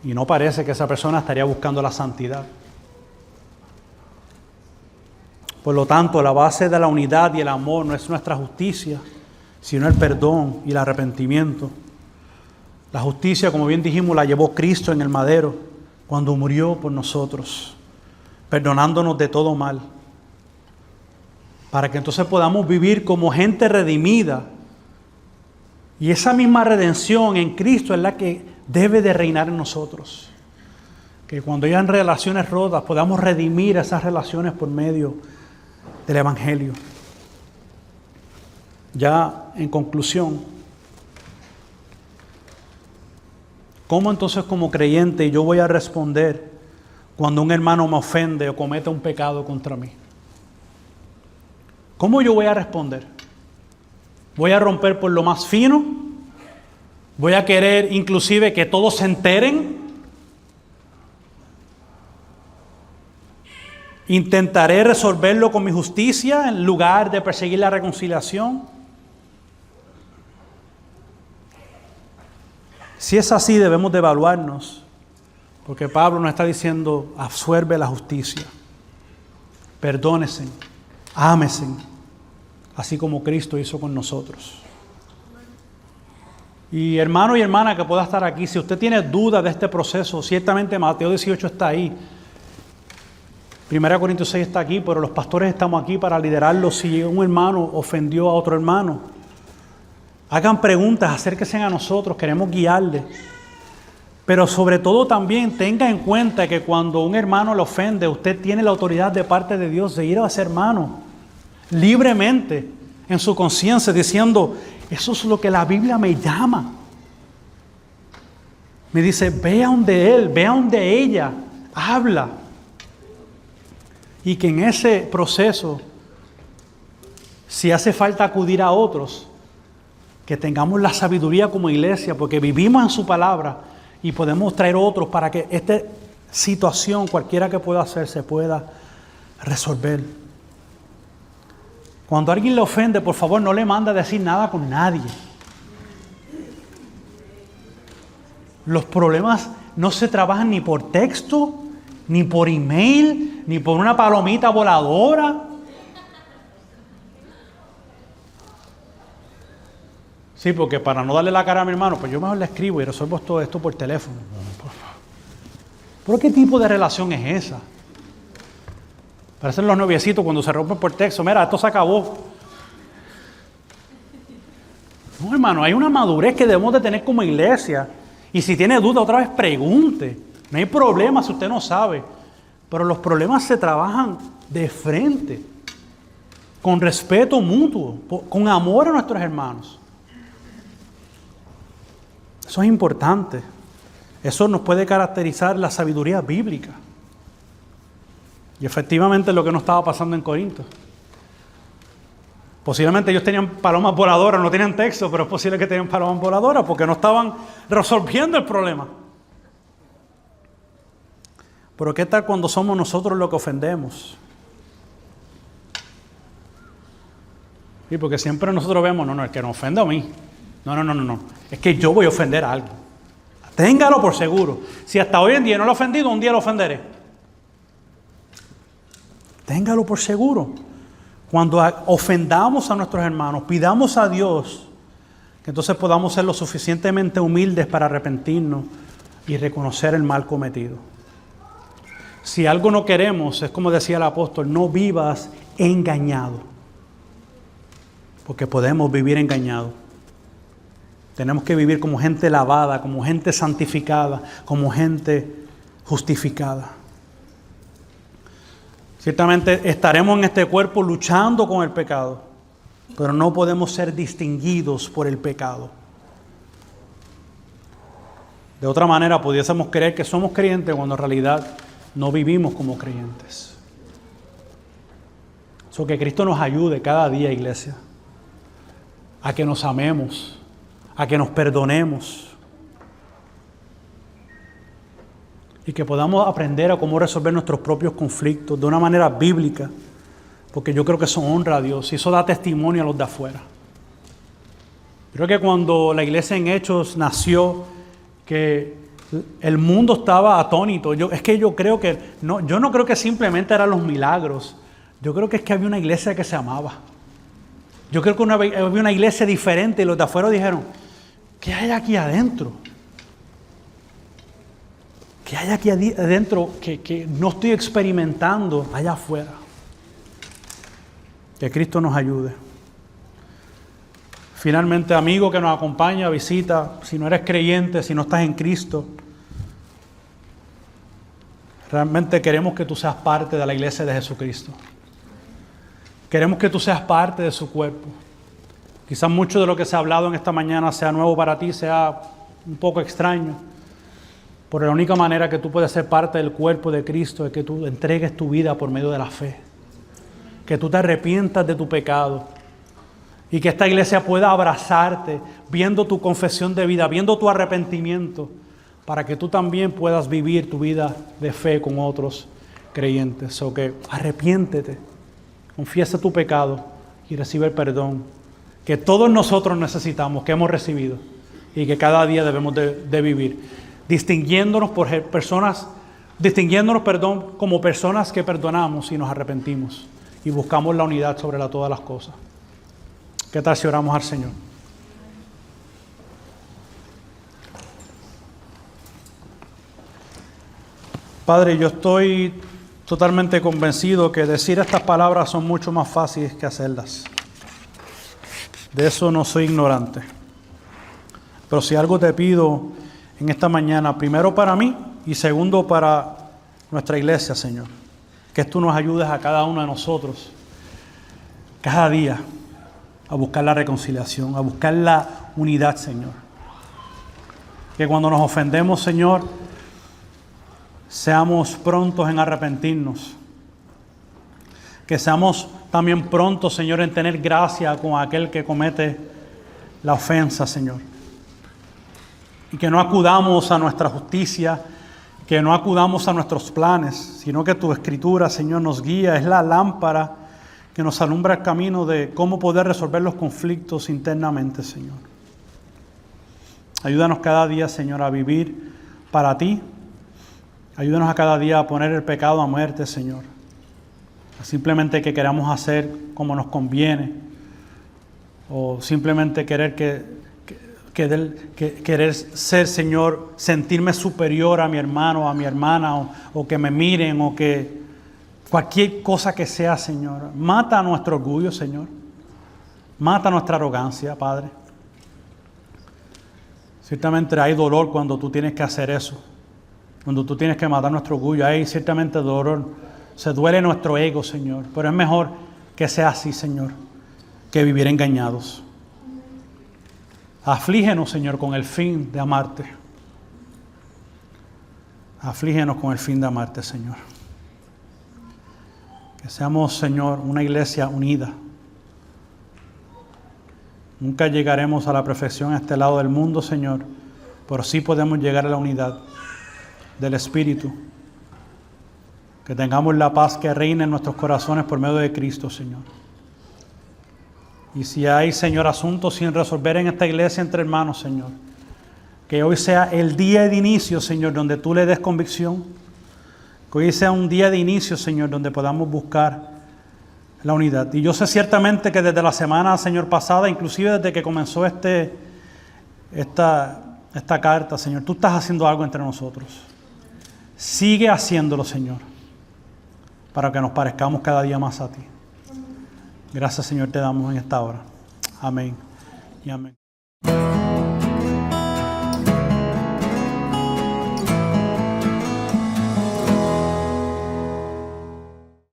y no parece que esa persona estaría buscando la santidad. Por lo tanto, la base de la unidad y el amor no es nuestra justicia, sino el perdón y el arrepentimiento. La justicia, como bien dijimos, la llevó Cristo en el madero cuando murió por nosotros, perdonándonos de todo mal, para que entonces podamos vivir como gente redimida. Y esa misma redención en Cristo es la que debe de reinar en nosotros. Que cuando hayan relaciones rotas podamos redimir esas relaciones por medio del Evangelio. Ya en conclusión, ¿cómo entonces como creyente yo voy a responder cuando un hermano me ofende o comete un pecado contra mí? ¿Cómo yo voy a responder? ¿Voy a romper por lo más fino? ¿Voy a querer inclusive que todos se enteren? ¿Intentaré resolverlo con mi justicia en lugar de perseguir la reconciliación? Si es así, debemos de evaluarnos, porque Pablo nos está diciendo, absuelve la justicia, perdónense, ámense, así como Cristo hizo con nosotros. Y hermano y hermana que pueda estar aquí, si usted tiene dudas de este proceso, ciertamente Mateo 18 está ahí, 1 Corintios 6 está aquí, pero los pastores estamos aquí para liderarlo si un hermano ofendió a otro hermano. Hagan preguntas, acérquense a nosotros, queremos guiarles. Pero sobre todo también tenga en cuenta que cuando un hermano le ofende, usted tiene la autoridad de parte de Dios de ir a ese hermano libremente en su conciencia diciendo, eso es lo que la Biblia me llama. Me dice, ve a donde él, ve a donde ella, habla. Y que en ese proceso, si hace falta acudir a otros, que tengamos la sabiduría como iglesia, porque vivimos en su palabra y podemos traer otros para que esta situación, cualquiera que pueda hacer, se pueda resolver. Cuando alguien le ofende, por favor, no le manda a decir nada con nadie. Los problemas no se trabajan ni por texto, ni por email, ni por una palomita voladora. Sí, porque para no darle la cara a mi hermano, pues yo mejor le escribo y resuelvo todo esto por teléfono. ¿Pero qué tipo de relación es esa? Parecen los noviecitos cuando se rompen por texto. Mira, esto se acabó. No, hermano, hay una madurez que debemos de tener como iglesia. Y si tiene duda, otra vez pregunte. No hay problema si usted no sabe. Pero los problemas se trabajan de frente, con respeto mutuo, con amor a nuestros hermanos. Eso es importante. Eso nos puede caracterizar la sabiduría bíblica. Y efectivamente es lo que no estaba pasando en Corinto. Posiblemente ellos tenían palomas voladoras, no tenían texto, pero es posible que tenían palomas voladoras porque no estaban resolviendo el problema. Pero ¿qué tal cuando somos nosotros los que ofendemos? Sí, porque siempre nosotros vemos, no, el que nos ofende a mí. No. Es que yo voy a ofender a alguien. Téngalo por seguro. Si hasta hoy en día no lo he ofendido, un día lo ofenderé. Téngalo por seguro. Cuando ofendamos a nuestros hermanos, pidamos a Dios que entonces podamos ser lo suficientemente humildes para arrepentirnos y reconocer el mal cometido. Si algo no queremos, es como decía el apóstol, no vivas engañado. Porque podemos vivir engañados. Tenemos que vivir como gente lavada, como gente santificada, como gente justificada. Ciertamente estaremos en este cuerpo luchando con el pecado, pero no podemos ser distinguidos por el pecado. De otra manera, pudiésemos creer que somos creyentes cuando en realidad no vivimos como creyentes. Eso que Cristo nos ayude cada día, iglesia, a que nos amemos, a que nos perdonemos y que podamos aprender a cómo resolver nuestros propios conflictos de una manera bíblica, porque yo creo que eso honra a Dios y eso da testimonio a los de afuera. Creo que cuando la iglesia en Hechos nació, que el mundo estaba atónito. Yo no creo que simplemente eran los milagros. Yo creo que es que había una iglesia que se amaba. Yo creo que había una iglesia diferente y los de afuera dijeron, ¿qué hay aquí adentro? ¿Qué hay aquí adentro que no estoy experimentando allá afuera? Que Cristo nos ayude. Finalmente, amigo que nos acompaña, visita, si no eres creyente, si no estás en Cristo, realmente queremos que tú seas parte de la iglesia de Jesucristo. Queremos que tú seas parte de su cuerpo. Quizás mucho de lo que se ha hablado en esta mañana sea nuevo para ti, sea un poco extraño. Pero la única manera que tú puedes ser parte del cuerpo de Cristo es que tú entregues tu vida por medio de la fe. Que tú te arrepientas de tu pecado. Y que esta iglesia pueda abrazarte, viendo tu confesión de vida, viendo tu arrepentimiento, para que tú también puedas vivir tu vida de fe con otros creyentes. O que arrepiéntete, confiesa tu pecado y recibe el perdón que todos nosotros necesitamos, que hemos recibido y que cada día debemos de vivir, distinguiéndonos como personas que perdonamos y nos arrepentimos y buscamos la unidad sobre todas las cosas. ¿Qué tal si oramos al Señor? Padre, yo estoy totalmente convencido que decir estas palabras son mucho más fáciles que hacerlas. De eso no soy ignorante. Pero si algo te pido en esta mañana, primero para mí y segundo para nuestra iglesia, Señor, que tú nos ayudes a cada uno de nosotros, cada día, a buscar la reconciliación, a buscar la unidad, Señor. Que cuando nos ofendemos, Señor, seamos prontos en arrepentirnos. Que seamos también prontos, Señor, en tener gracia con aquel que comete la ofensa, Señor. Y que no acudamos a nuestra justicia, que no acudamos a nuestros planes, sino que tu Escritura, Señor, nos guía, es la lámpara que nos alumbra el camino de cómo poder resolver los conflictos internamente, Señor. Ayúdanos cada día, Señor, a vivir para ti. Ayúdanos a cada día a poner el pecado a muerte, Señor. Simplemente que queramos hacer como nos conviene. O simplemente querer que querer ser, Señor, sentirme superior a mi hermano o a mi hermana, o que me miren, o que cualquier cosa que sea, Señor. Mata nuestro orgullo, Señor. Mata nuestra arrogancia, Padre. Ciertamente hay dolor cuando tú tienes que hacer eso. Cuando tú tienes que matar nuestro orgullo, hay ciertamente dolor. Se duele nuestro ego, Señor. Pero es mejor que sea así, Señor, que vivir engañados. Aflígenos, Señor, con el fin de amarte. Aflígenos con el fin de amarte, Señor. Que seamos, Señor, una iglesia unida. Nunca llegaremos a la perfección a este lado del mundo, Señor, pero sí podemos llegar a la unidad del Espíritu. Que tengamos la paz que reina en nuestros corazones por medio de Cristo, Señor. Y si hay, Señor, asuntos sin resolver en esta iglesia entre hermanos, Señor, que hoy sea el día de inicio, Señor, donde tú le des convicción. Que hoy sea un día de inicio, Señor, donde podamos buscar la unidad. Y yo sé ciertamente que desde la semana, Señor, pasada, inclusive desde que comenzó esta carta, Señor, tú estás haciendo algo entre nosotros. Sigue haciéndolo, Señor, para que nos parezcamos cada día más a ti. Gracias, Señor, te damos en esta hora. Amén y amén.